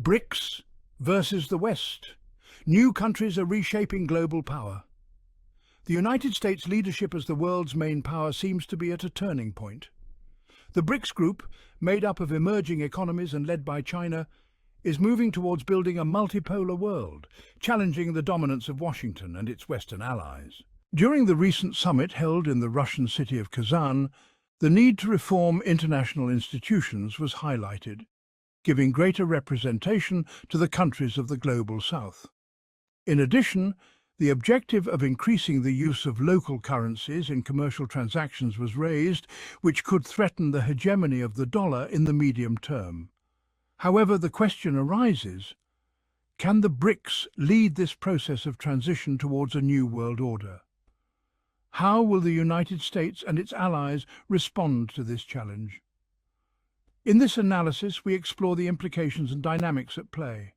BRICS versus the West. New countries are reshaping global power. The United States' leadership as the world's main power seems to be at a turning point. The BRICS group, made up of emerging economies and led by China, is moving towards building a multipolar world, challenging the dominance of Washington and its Western allies. During the recent summit held in the Russian city of Kazan, the need to reform international institutions was highlighted, giving greater representation to the countries of the global south. In addition, the objective of increasing the use of local currencies in commercial transactions was raised, which could threaten the hegemony of the dollar in the medium term. However, the question arises, can the BRICS lead this process of transition towards a new world order? How will the United States and its allies respond to this challenge? In this analysis, we explore the implications and dynamics at play.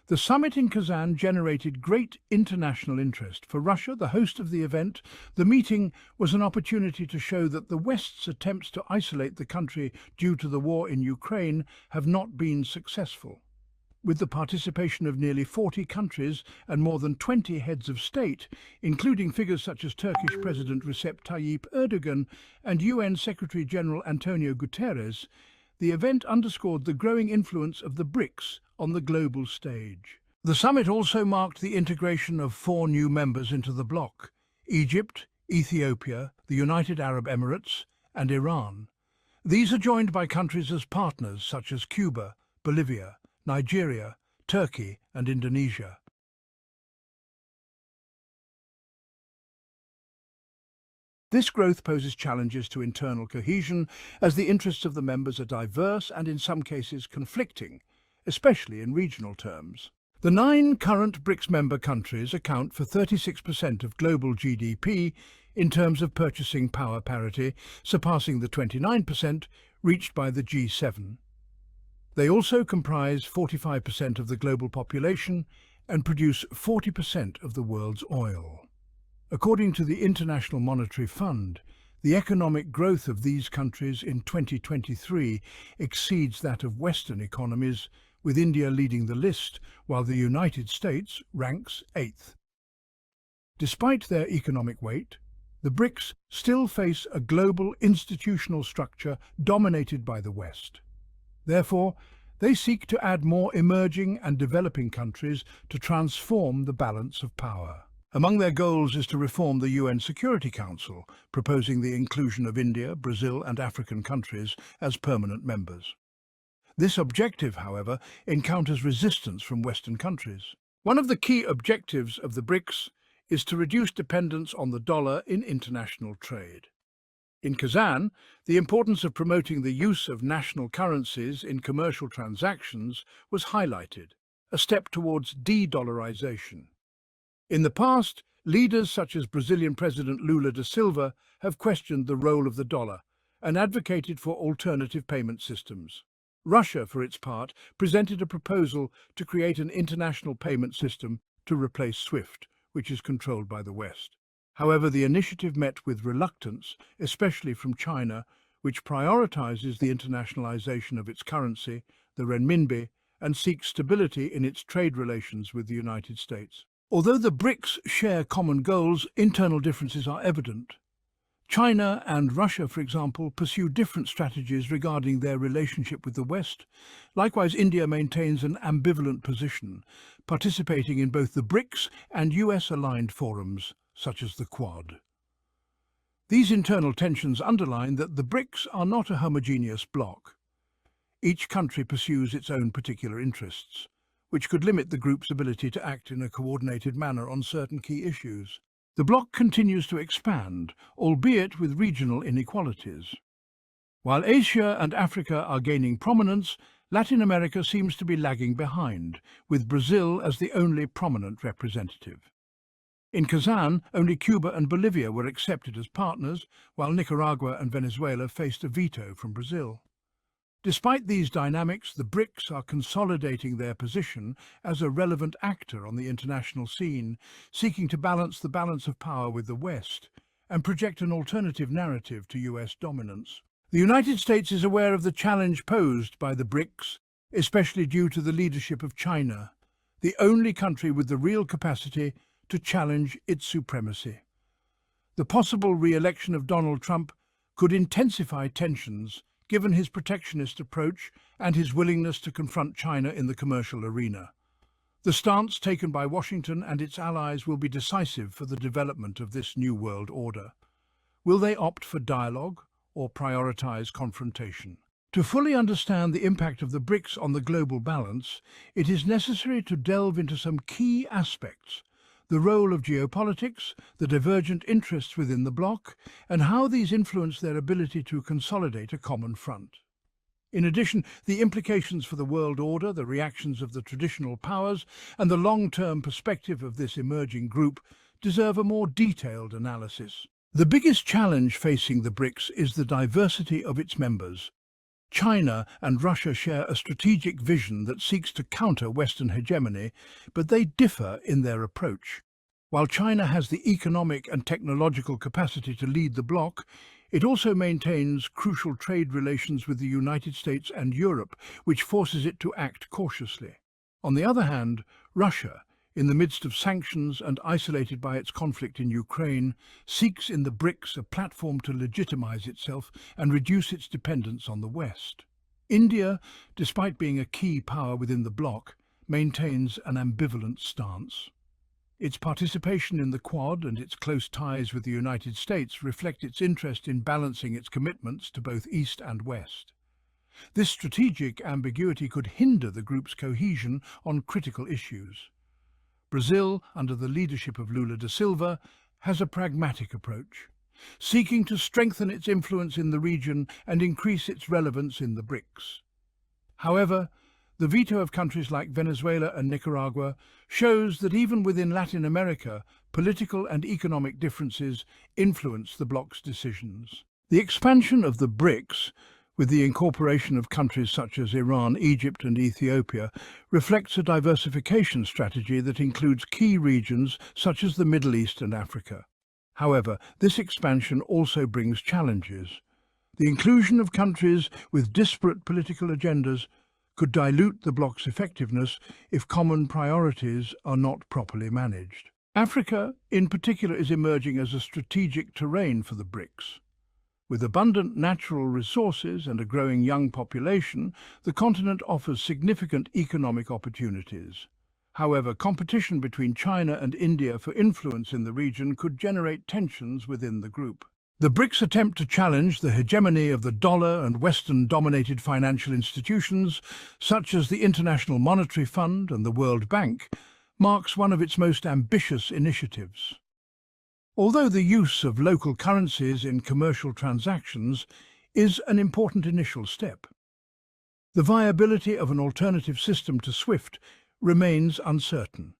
The summit in Kazan generated great international interest. For Russia, the host of the event, the meeting was an opportunity to show that the West's attempts to isolate the country due to the war in Ukraine have not been successful. With the participation of nearly 40 countries and more than 20 heads of state, including figures such as Turkish President Recep Tayyip Erdogan and UN Secretary-General Antonio Guterres, the event underscored the growing influence of the BRICS on the global stage. The summit also marked the integration of 4 new members into the bloc: Egypt, Ethiopia, the United Arab Emirates, and Iran. These are joined by countries as partners such as Cuba, Bolivia, Nigeria, Turkey, and Indonesia. This growth poses challenges to internal cohesion, as the interests of the members are diverse and in some cases conflicting, especially in regional terms. The 9 current BRICS member countries account for 36% of global GDP in terms of purchasing power parity, surpassing the 29% reached by the G7. They also comprise 45% of the global population and produce 40% of the world's oil. According to the International Monetary Fund, the economic growth of these countries in 2023 exceeds that of Western economies, with India leading the list, while the United States ranks 8th. Despite their economic weight, the BRICS still face a global institutional structure dominated by the West. Therefore, they seek to add more emerging and developing countries to transform the balance of power. Among their goals is to reform the UN Security Council, proposing the inclusion of India, Brazil, and African countries as permanent members. This objective, however, encounters resistance from Western countries. One of the key objectives of the BRICS is to reduce dependence on the dollar in international trade. In Kazan, the importance of promoting the use of national currencies in commercial transactions was highlighted, a step towards de-dollarization. In the past, leaders such as Brazilian President Lula da Silva have questioned the role of the dollar and advocated for alternative payment systems. Russia, for its part, presented a proposal to create an international payment system to replace SWIFT, which is controlled by the West. However, the initiative met with reluctance, especially from China, which prioritizes the internationalization of its currency, the renminbi, and seeks stability in its trade relations with the United States. Although the BRICS share common goals, internal differences are evident. China and Russia, for example, pursue different strategies regarding their relationship with the West. Likewise, India maintains an ambivalent position, participating in both the BRICS and US-aligned forums, such as the Quad. These internal tensions underline that the BRICS are not a homogeneous bloc. Each country pursues its own particular interests, which could limit the group's ability to act in a coordinated manner on certain key issues. The bloc continues to expand, albeit with regional inequalities. While Asia and Africa are gaining prominence, Latin America seems to be lagging behind, with Brazil as the only prominent representative. In Kazan, only Cuba and Bolivia were accepted as partners, while Nicaragua and Venezuela faced a veto from Brazil. Despite these dynamics, the BRICS are consolidating their position as a relevant actor on the international scene, seeking to balance the balance of power with the West and project an alternative narrative to US dominance. The United States is aware of the challenge posed by the BRICS especially due to the leadership of China, the only country with the real capacity to challenge its supremacy. The possible re-election of Donald Trump could intensify tensions given his protectionist approach and his willingness to confront China in the commercial arena. The stance taken by Washington and its allies will be decisive for the development of this new world order. Will they opt for dialogue or prioritize confrontation? To fully understand the impact of the BRICS on the global balance, it is necessary to delve into some key aspects: the role of geopolitics, the divergent interests within the bloc, and how these influence their ability to consolidate a common front. In addition, the implications for the world order, the reactions of the traditional powers, and the long-term perspective of this emerging group deserve a more detailed analysis. The biggest challenge facing the BRICS is the diversity of its members. China and Russia share a strategic vision that seeks to counter Western hegemony, but they differ in their approach. While China has the economic and technological capacity to lead the bloc, it also maintains crucial trade relations with the United States and Europe, which forces it to act cautiously. On the other hand, Russia, in the midst of sanctions and isolated by its conflict in Ukraine, seeks in the BRICS a platform to legitimize itself and reduce its dependence on the West. India, despite being a key power within the bloc, maintains an ambivalent stance. Its participation in the Quad and its close ties with the United States reflect its interest in balancing its commitments to both East and West. This strategic ambiguity could hinder the group's cohesion on critical issues. Brazil, under the leadership of Lula da Silva, has a pragmatic approach, seeking to strengthen its influence in the region and increase its relevance in the BRICS. However, the veto of countries like Venezuela and Nicaragua shows that even within Latin America, political and economic differences influence the bloc's decisions. The expansion of the BRICS, with the incorporation of countries such as Iran, Egypt and Ethiopia, reflects a diversification strategy that includes key regions such as the Middle East and Africa. However, this expansion also brings challenges. The inclusion of countries with disparate political agendas could dilute the bloc's effectiveness if common priorities are not properly managed. Africa, in particular, is emerging as a strategic terrain for the BRICS. With abundant natural resources and a growing young population, the continent offers significant economic opportunities. However, competition between China and India for influence in the region could generate tensions within the group. The BRICS attempt to challenge the hegemony of the dollar and Western-dominated financial institutions, such as the International Monetary Fund and the World Bank, marks one of its most ambitious initiatives. Although the use of local currencies in commercial transactions is an important initial step, the viability of an alternative system to SWIFT remains uncertain.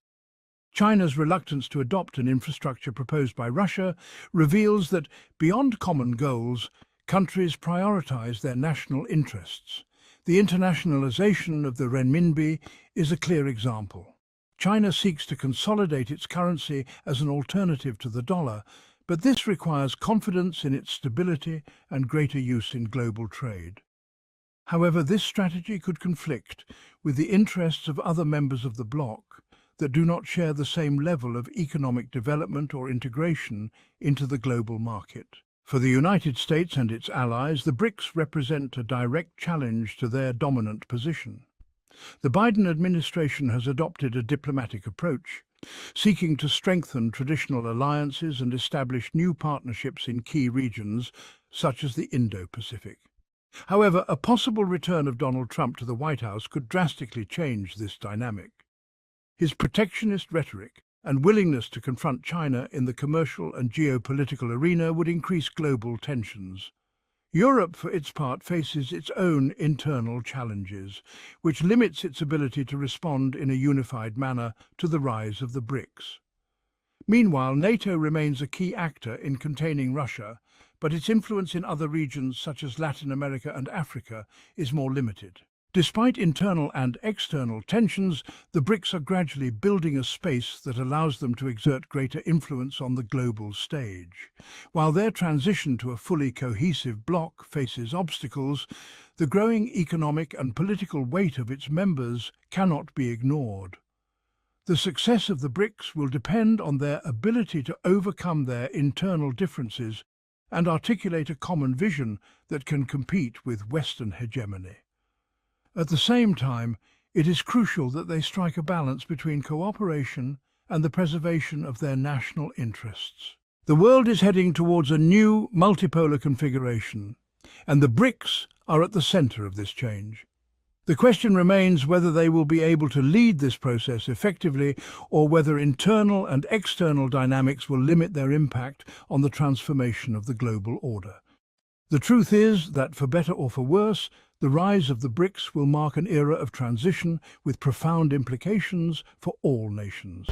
China's reluctance to adopt an infrastructure proposed by Russia reveals that, beyond common goals, countries prioritize their national interests. The internationalization of the renminbi is a clear example. China seeks to consolidate its currency as an alternative to the dollar, but this requires confidence in its stability and greater use in global trade. However, this strategy could conflict with the interests of other members of the bloc that do not share the same level of economic development or integration into the global market. For the United States and its allies, the BRICS represent a direct challenge to their dominant position. The Biden administration has adopted a diplomatic approach, seeking to strengthen traditional alliances and establish new partnerships in key regions, such as the Indo-Pacific. However, a possible return of Donald Trump to the White House could drastically change this dynamic. His protectionist rhetoric and willingness to confront China in the commercial and geopolitical arena would increase global tensions. Europe, for its part, faces its own internal challenges, which limits its ability to respond in a unified manner to the rise of the BRICS. Meanwhile, NATO remains a key actor in containing Russia, but its influence in other regions such as Latin America and Africa is more limited. Despite internal and external tensions, the BRICS are gradually building a space that allows them to exert greater influence on the global stage. While their transition to a fully cohesive bloc faces obstacles, the growing economic and political weight of its members cannot be ignored. The success of the BRICS will depend on their ability to overcome their internal differences and articulate a common vision that can compete with Western hegemony. At the same time, it is crucial that they strike a balance between cooperation and the preservation of their national interests. The world is heading towards a new multipolar configuration, and the BRICS are at the center of this change. The question remains whether they will be able to lead this process effectively or whether internal and external dynamics will limit their impact on the transformation of the global order. The truth is that, for better or for worse, the rise of the BRICS will mark an era of transition with profound implications for all nations.